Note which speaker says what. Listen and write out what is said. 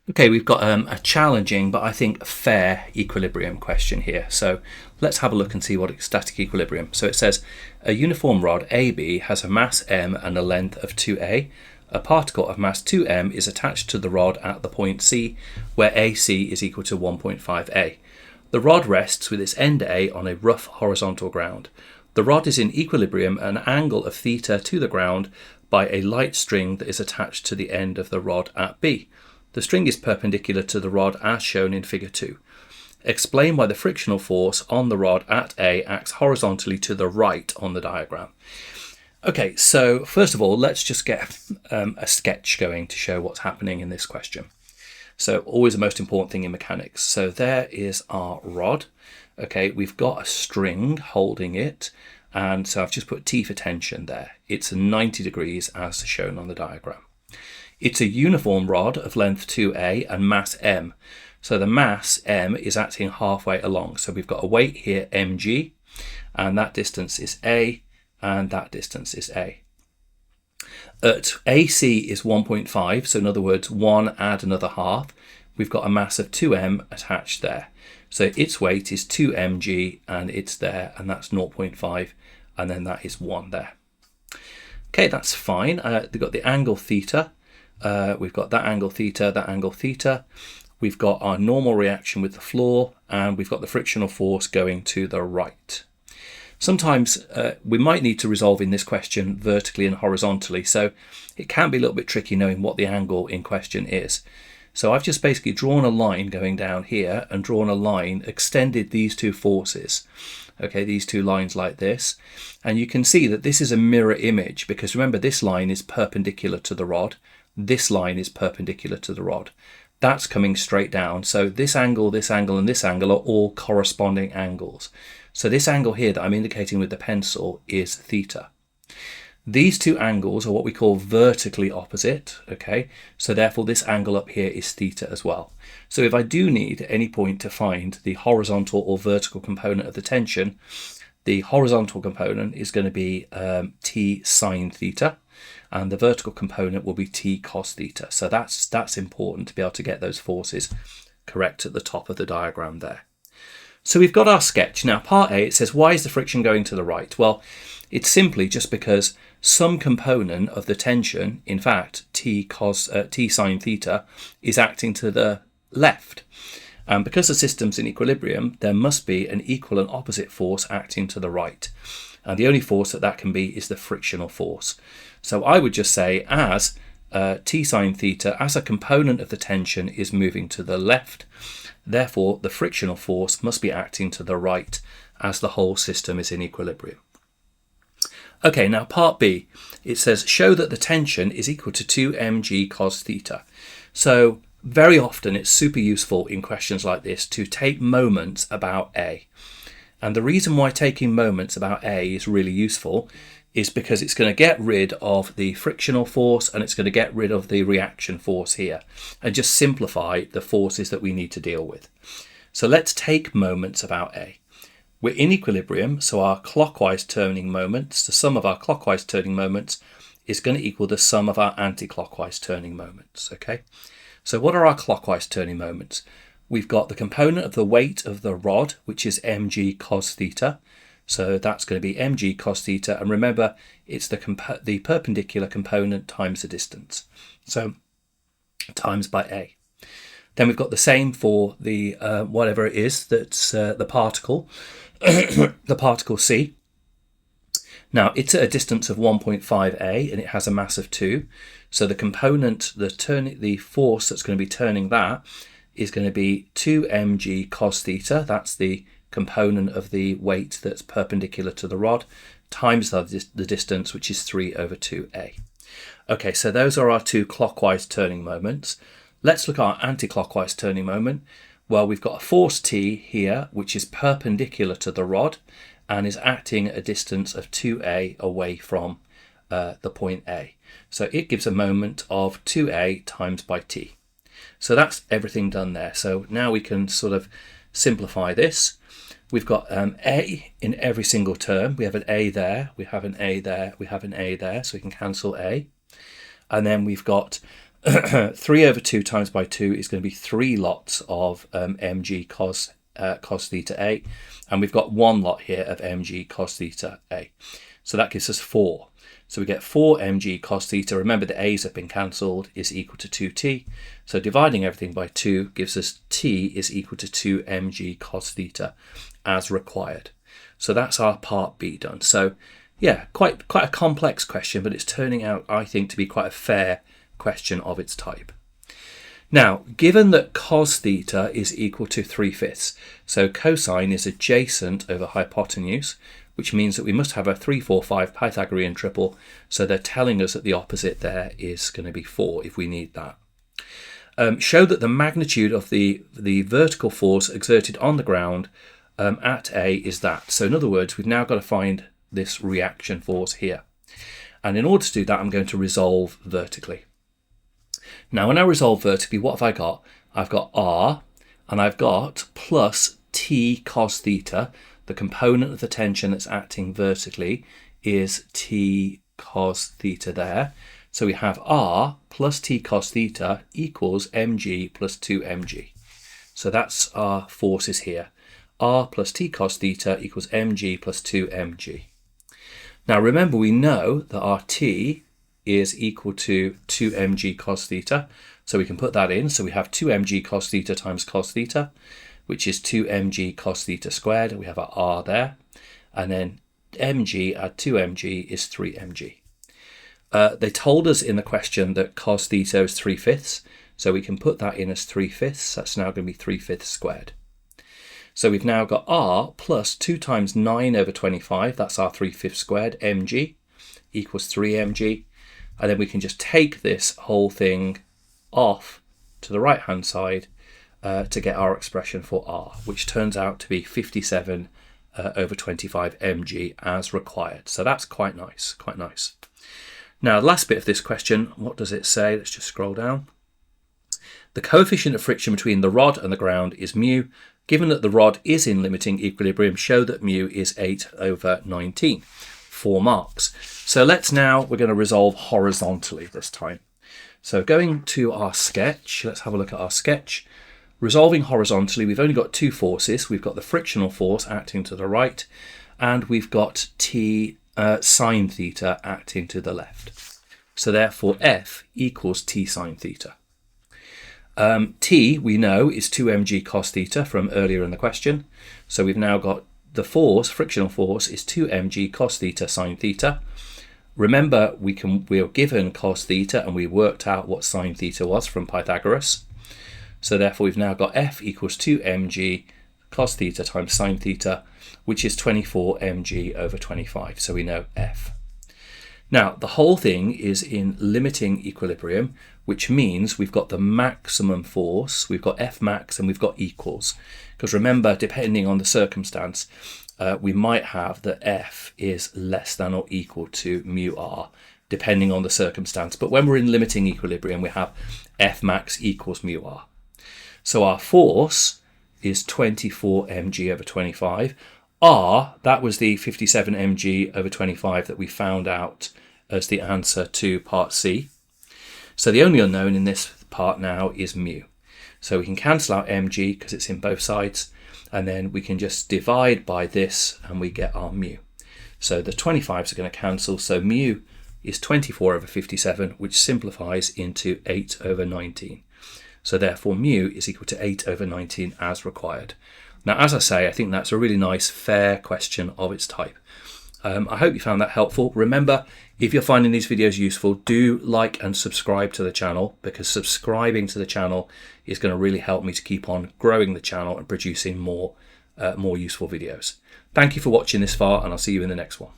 Speaker 1: Okay, we've got a challenging but I think fair equilibrium question here. So let's have a look and see what is static equilibrium. So it says a uniform rod AB has a mass m and a length of 2a. A particle of mass 2m is attached to the rod at the point C where AC is equal to 1.5a. The rod rests with its end A on a rough horizontal ground. The rod is in equilibrium at an angle of theta to the ground by a light string that is attached to the end of the rod at B. The string is perpendicular to the rod as shown in figure 2. Explain why the frictional force on the rod at A acts horizontally to the right on the diagram. Okay, so first of all, let's just get a sketch going to show what's happening in this question. So always the most important thing in mechanics. So there is our rod. Okay, we've got a string holding it. And so I've just put T for tension there. It's 90 degrees as shown on the diagram. It's a uniform rod of length 2a and mass m. So the mass m is acting halfway along. So we've got a weight here mg, and that distance is a, and that distance is a. At AC is 1.5, so in other words, 1 add another half. We've got a mass of 2m attached there. So its weight is 2 mg, and it's there, and that's 0.5, and then that is 1 there. Okay, that's fine. We've got the angle theta. We've got that angle theta, that angle theta. We've got our normal reaction with the floor, and we've got the frictional force going to the right. Sometimes we might need to resolve in this question vertically and horizontally, so it can be a little bit tricky knowing what the angle in question is. So I've just basically drawn a line going down here and drawn a line, extended these two forces. Okay, these two lines like this. And you can see that this is a mirror image because remember this line is perpendicular to the rod. This line is perpendicular to the rod. That's coming straight down. So this angle, and this angle are all corresponding angles. So this angle here that I'm indicating with the pencil is theta. These two angles are what we call vertically opposite, okay? So therefore this angle up here is theta as well. So if I do need at any point to find the horizontal or vertical component of the tension, the horizontal component is going to be t sine theta, and the vertical component will be t cos theta. So that's important to be able to get those forces correct at the top of the diagram there. So we've got our sketch. Now part A, it says, why is the friction going to the right? Well, it's simply just because some component of the tension, in fact, t sine theta, is acting to the left. And because the system's in equilibrium, there must be an equal and opposite force acting to the right. And the only force that can be is the frictional force. So I would just say as t sine theta, as a component of the tension, is moving to the left, therefore the frictional force must be acting to the right as the whole system is in equilibrium. Okay, now part B, it says show that the tension is equal to 2 mg cos theta. So very often it's super useful in questions like this to take moments about A. And the reason why taking moments about A is really useful is because it's going to get rid of the frictional force and it's going to get rid of the reaction force here and just simplify the forces that we need to deal with. So let's take moments about A. We're in equilibrium, so our clockwise turning moments, the sum of our clockwise turning moments is going to equal the sum of our anti-clockwise turning moments, okay? So what are our clockwise turning moments? We've got the component of the weight of the rod, which is mg cos theta. So that's going to be mg cos theta, and remember it's the perpendicular component times the distance. So times by A. Then we've got the same for the whatever it is that's the particle, the particle C. Now it's at a distance of 1.5a and it has a mass of 2. So the component, the force that's going to be turning that is going to be 2 mg cos theta. That's the component of the weight that's perpendicular to the rod times the distance, which is 3 over 2a. Okay, so those are our two clockwise turning moments. Let's look at our anti-clockwise turning moment. Well, we've got a force T here, which is perpendicular to the rod and is acting at a distance of 2a away from the point A. So it gives a moment of 2a times by T. So that's everything done there. So now we can sort of simplify this. We've got A in every single term. We have an A there, we have an A there, we have an A there, so we can cancel A. And then we've got 3 over 2 times by 2 is going to be 3 lots of mg cos theta a, and we've got 1 lot here of mg cos theta a. So that gives us 4. So we get 4 mg cos theta. Remember the a's have been cancelled, is equal to 2t. So dividing everything by 2 gives us t is equal to 2 mg cos theta as required. So that's our part B done. So yeah, quite a complex question, but it's turning out, I think, to be quite a fair question of its type. Now, given that cos theta is equal to 3/5, so cosine is adjacent over hypotenuse, which means that we must have a 3, 4, 5 Pythagorean triple, so they're telling us that the opposite there is going to be 4 if we need that. Show that the magnitude of the vertical force exerted on the ground at A is that. So in other words, we've now got to find this reaction force here. And in order to do that, I'm going to resolve vertically. Now, when I resolve vertically, what have I got? I've got R, and I've got plus T cos theta. The component of the tension that's acting vertically is T cos theta there. So we have R plus T cos theta equals mg plus 2mg. So that's our forces here. R plus T cos theta equals mg plus 2mg. Now remember, we know that our T is equal to 2mg cos theta. So we can put that in. So we have 2mg cos theta times cos theta, which is 2mg cos theta squared. We have our R there. And then mg add 2mg is 3mg. They told us in the question that cos theta is 3/5. So we can put that in as 3/5. That's now going to be 3/5 squared. So we've now got R plus 2 times 9 over 25. That's our 3/5 squared mg equals 3mg. And then we can just take this whole thing off to the right hand side to get our expression for R, which turns out to be 57 over 25 mg as required. So that's quite nice, quite nice. Now, the last bit of this question, what does it say? Let's just scroll down. The coefficient of friction between the rod and the ground is mu. Given that the rod is in limiting equilibrium, show that mu is 8 over 19. 4 marks. So we're going to resolve horizontally this time. So going to our sketch, let's have a look at our sketch. Resolving horizontally, we've only got 2 forces. We've got the frictional force acting to the right, and we've got T sine theta acting to the left. So therefore F equals T sine theta. T, we know, is 2mg cos theta from earlier in the question. So we've now got the force, frictional force, is 2mg cos theta sine theta. Remember, we were given cos theta and we worked out what sine theta was from Pythagoras. So therefore we've now got F equals 2mg cos theta times sine theta, which is 24 mg over 25. So we know F. Now, the whole thing is in limiting equilibrium, which means we've got the maximum force, we've got F max, and we've got equals. Because remember, depending on the circumstance, we might have that F is less than or equal to mu R, depending on the circumstance. But when we're in limiting equilibrium, we have F max equals mu R. So our force is 24 mg over 25. R, that was the 57 mg over 25 that we found out as the answer to part C. So the only unknown in this part now is mu. So we can cancel out mg because it's in both sides, and then we can just divide by this and we get our mu. So the 25s are going to cancel, so mu is 24 over 57, which simplifies into 8 over 19. So therefore mu is equal to 8 over 19 as required. Now, as I say, I think that's a really nice, fair question of its type. I hope you found that helpful. Remember, if you're finding these videos useful, do like and subscribe to the channel, because subscribing to the channel is going to really help me to keep on growing the channel and producing more useful videos. Thank you for watching this far, and I'll see you in the next one.